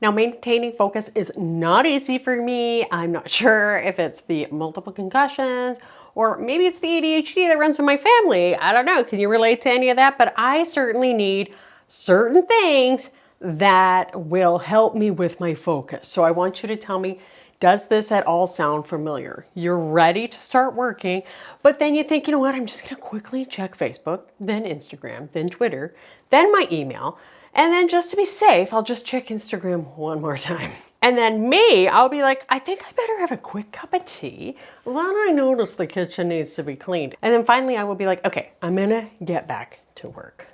Now, maintaining focus is not easy for me. I'm not sure if it's the multiple concussions or maybe it's the ADHD that runs in my family. I don't know. Can you relate to any of that? But I certainly need certain things that will help me with my focus. So I want you to tell me, does this at all sound familiar? You're ready to start working, but then you think, you know what, I'm just gonna quickly check Facebook, then Instagram, then Twitter, then my email, and then just to be safe, I'll just check Instagram one more time. And then me, I'll be like, I think I better have a quick cup of tea. Then I notice the kitchen needs to be cleaned. And then finally I will be like, okay, I'm gonna get back to work.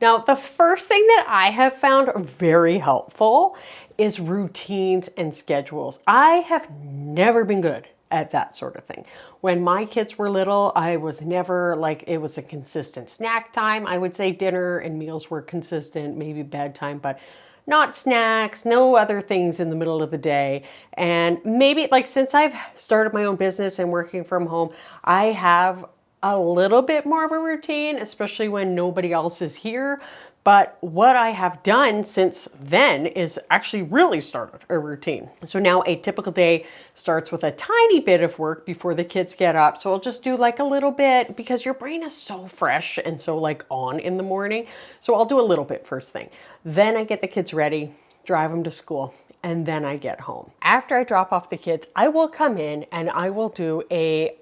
Now, the first thing that I have found very helpful is routines and schedules. I have never been good at that sort of thing. When my kids were little, I was never like, it was a consistent snack time. I would say dinner and meals were consistent, maybe bedtime, but not snacks, no other things in the middle of the day. And maybe like since I've started my own business and working from home, I have a little bit more of a routine, especially when nobody else is here. But what I have done since then is actually really started a routine. So now a typical day starts with a tiny bit of work before the kids get up. So I'll just do like a little bit because your brain is so fresh and so like on in the morning. So I'll do a little bit first thing. Then I get the kids ready, drive them to school, and then I get home. After I drop off the kids, I will come in and I will do a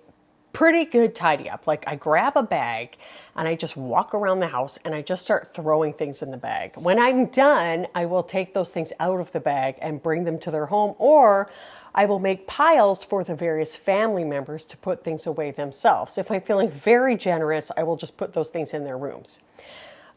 pretty good tidy up. Like I grab a bag and I just walk around the house and I just start throwing things in the bag. When I'm done, I will take those things out of the bag and bring them to their home, or I will make piles for the various family members to put things away themselves. If I'm feeling very generous, I will just put those things in their rooms.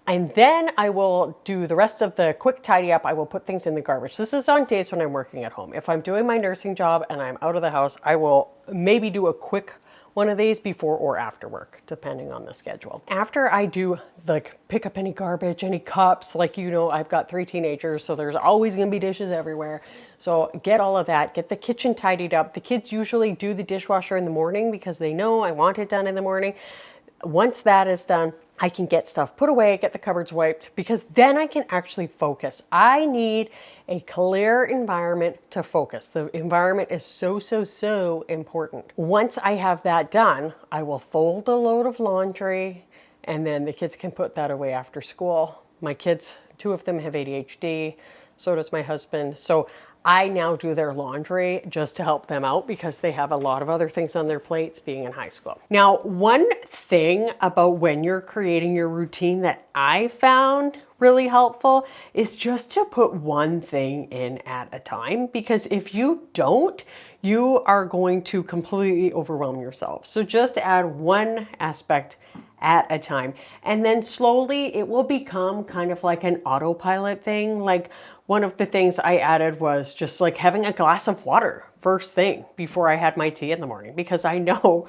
And then I will do the rest of the quick tidy up. I will put things in the garbage. This is on days when I'm working at home. If I'm doing my nursing job and I'm out of the house, I will maybe do a quick one of these before or after work, depending on the schedule. After I do like pick up any garbage, any cups, like, you know, I've got 3 teenagers, so there's always gonna be dishes everywhere. So get all of that, get the kitchen tidied up. The kids usually do the dishwasher in the morning because they know I want it done in the morning. Once that is done, I can get stuff put away, get the cupboards wiped, because then I can actually focus. I need a clear environment to focus. The environment is so important. Once I have that done, I will fold a load of laundry and then the kids can put that away after school. My kids, 2 of them have ADHD, so does my husband. So I now do their laundry just to help them out because they have a lot of other things on their plates being in high school. Now, one thing about when you're creating your routine that I found really helpful is just to put one thing in at a time, because if you don't, you are going to completely overwhelm yourself. So just add one aspect at a time, and then slowly it will become kind of like an autopilot thing. Like one of the things I added was just like having a glass of water first thing before I had my tea in the morning, because I know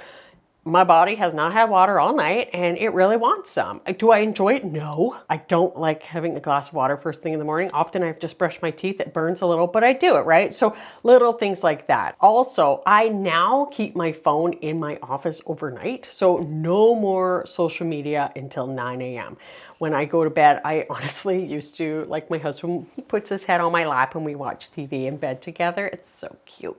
my body has not had water all night and it really wants some. Do I enjoy it? No, I don't like having a glass of water first thing in the morning. Often I've just brushed my teeth. It burns a little, but I do it, right? So little things like that. Also, I now keep my phone in my office overnight. So no more social media until 9 a.m. When I go to bed, I honestly used to, like my husband, he puts his head on my lap and we watch TV in bed together. It's so cute.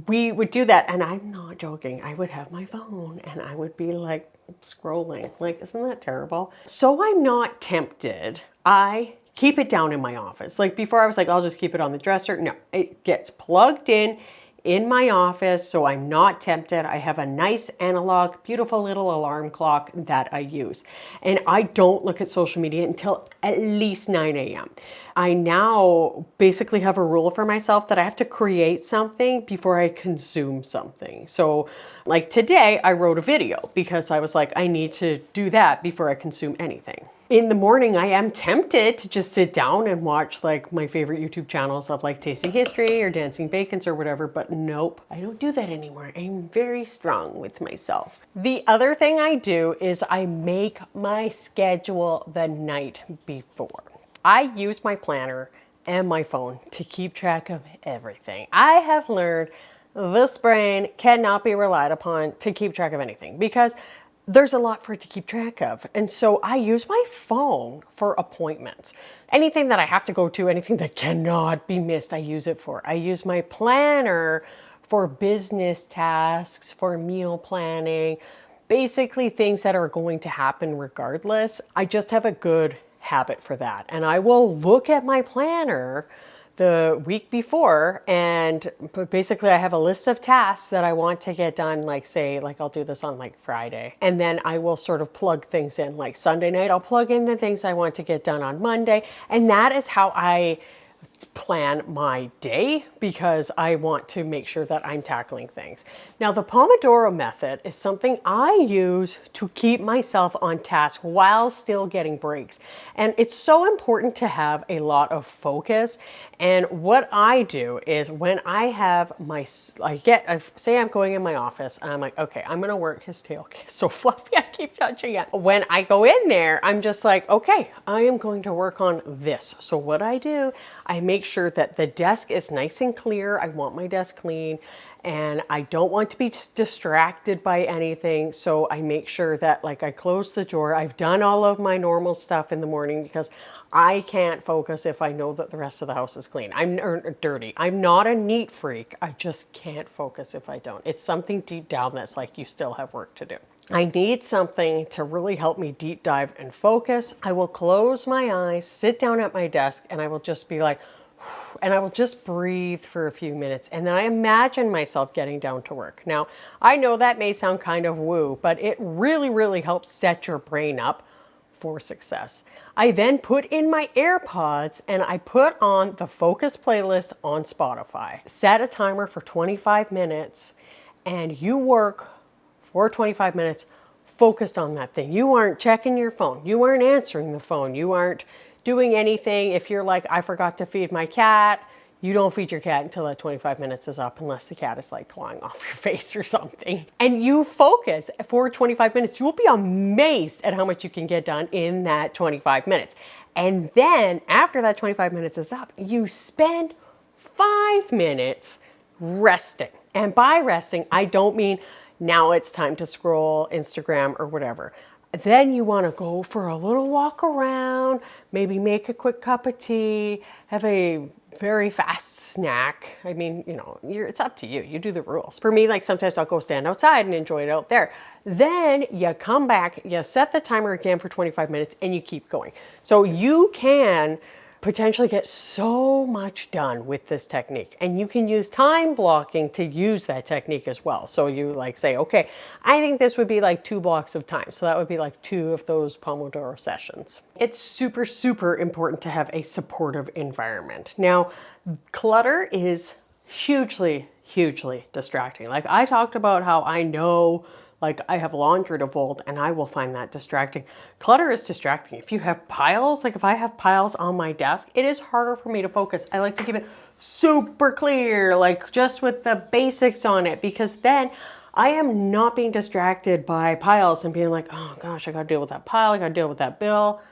We would do that, and I'm not joking. I would have my phone and I would be like scrolling. Like, isn't that terrible? So I'm not tempted. I keep it down in my office. Like before I was like, I'll just keep it on the dresser. No, it gets plugged in my office, so I'm not tempted. I have a nice analog, beautiful little alarm clock that I use. And I don't look at social media until at least 9 a.m. I now basically have a rule for myself that I have to create something before I consume something. So like today, I wrote a video because I was like, I need to do that before I consume anything. In the morning, I am tempted to just sit down and watch like my favorite YouTube channels of like Tasting History or Dancing Bacons or whatever, but nope, I don't do that anymore. I'm very strong with myself. The other thing I do is I make my schedule the night before. I use my planner and my phone to keep track of everything. I have learned this brain cannot be relied upon to keep track of anything, because there's a lot for it to keep track of. And so I use my phone for appointments. Anything that I have to go to, anything that cannot be missed, I use it for. I use my planner for business tasks, for meal planning, basically things that are going to happen regardless. I just have a good habit for that. And I will look at my planner the week before, and basically I have a list of tasks that I want to get done, like say, like I'll do this on like Friday, and then I will sort of plug things in. Like Sunday night, I'll plug in the things I want to get done on Monday, and that is how I plan my day, because I want to make sure that I'm tackling things. Now, the Pomodoro method is something I use to keep myself on task while still getting breaks. And it's so important to have a lot of focus. And what I do is when I have say I'm going in my office and I'm like, okay, I'm going to work his tail. It's so fluffy. I keep touching it. When I go in there, I'm just like, okay, I am going to work on this. So what I do, I make sure that the desk is nice and clear. I want my desk clean, and I don't want to be distracted by anything. So I make sure that like I close the door. I've done all of my normal stuff in the morning, because I can't focus if I know that the rest of the house is clean. I'm dirty. I'm not a neat freak. I just can't focus if I don't. It's something deep down that's like, you still have work to do. I need something to really help me deep dive and focus. I will close my eyes, sit down at my desk, and I will just be like, and I will just breathe for a few minutes. And then I imagine myself getting down to work. Now, I know that may sound kind of woo, but it really, really helps set your brain up for success. I then put in my AirPods and I put on the focus playlist on Spotify. Set a timer for 25 minutes and you work for 25 minutes focused on that thing. You aren't checking your phone. You aren't answering the phone. You aren't doing anything. If you're like, I forgot to feed my cat, you don't feed your cat until that 25 minutes is up, unless the cat is like clawing off your face or something. And you focus for 25 minutes. You will be amazed at how much you can get done in that 25 minutes. And then after that 25 minutes is up, you spend 5 minutes resting. And by resting, I don't mean now it's time to scroll Instagram or whatever. Then you want to go for a little walk around, maybe make a quick cup of tea, have a very fast snack. I mean, it's up to you. You do the rules. For me, like sometimes I'll go stand outside and enjoy it out there. Then you come back, you set the timer again for 25 minutes and you keep going. So you can potentially get so much done with this technique, and you can use time blocking to use that technique as well. So you like say, okay, I think this would be like 2 blocks of time. So that would be like 2 of those Pomodoro sessions. It's super, super important to have a supportive environment. Now, clutter is hugely, hugely distracting. Like I talked about how I know like I have laundry to fold and I will find that distracting. Clutter is distracting. If you have piles, like if I have piles on my desk, it is harder for me to focus. I like to keep it super clear, like just with the basics on it, because then I am not being distracted by piles and being like, oh gosh, I gotta deal with that pile, I gotta deal with that bill.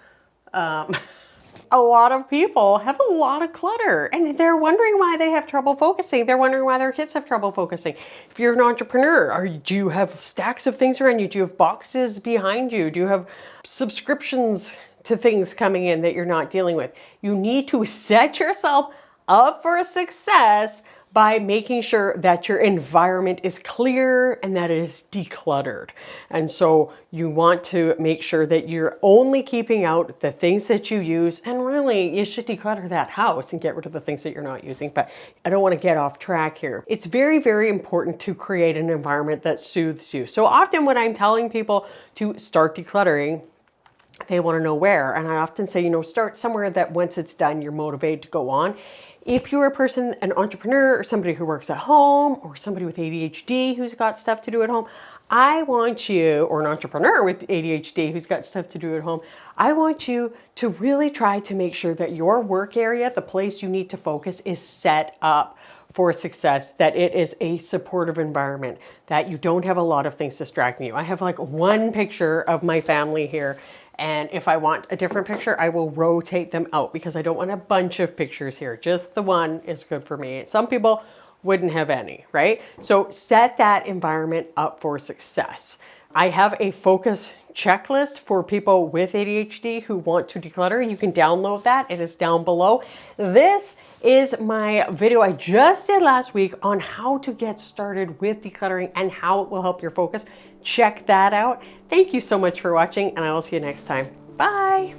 A lot of people have a lot of clutter and they're wondering why they have trouble focusing. They're wondering why their kids have trouble focusing. If you're an entrepreneur, do you have stacks of things around you? Do you have boxes behind you? Do you have subscriptions to things coming in that you're not dealing with? You need to set yourself up for success by making sure that your environment is clear and that it is decluttered. And so you want to make sure that you're only keeping out the things that you use, and really you should declutter that house and get rid of the things that you're not using. But I don't want to get off track here. It's very, very important to create an environment that soothes you. So often when I'm telling people to start decluttering, they want to know where. And I often say, start somewhere that once it's done, you're motivated to go on. If you're a person, an entrepreneur, or somebody who works at home, or somebody with ADHD who's got stuff to do at home, I want you, or an entrepreneur with ADHD who's got stuff to do at home, I want you to really try to make sure that your work area, the place you need to focus, is set up for success, that it is a supportive environment, that you don't have a lot of things distracting you. I have like one picture of my family here, and if I want a different picture, I will rotate them out because I don't want a bunch of pictures here. Just the one is good for me. Some people wouldn't have any, right? So set that environment up for success. I have a focus checklist for people with ADHD who want to declutter. You can download that. It is down below. This is my video I just did last week on how to get started with decluttering and how it will help your focus. Check that out. Thank you so much for watching, and I will see you next time. Bye.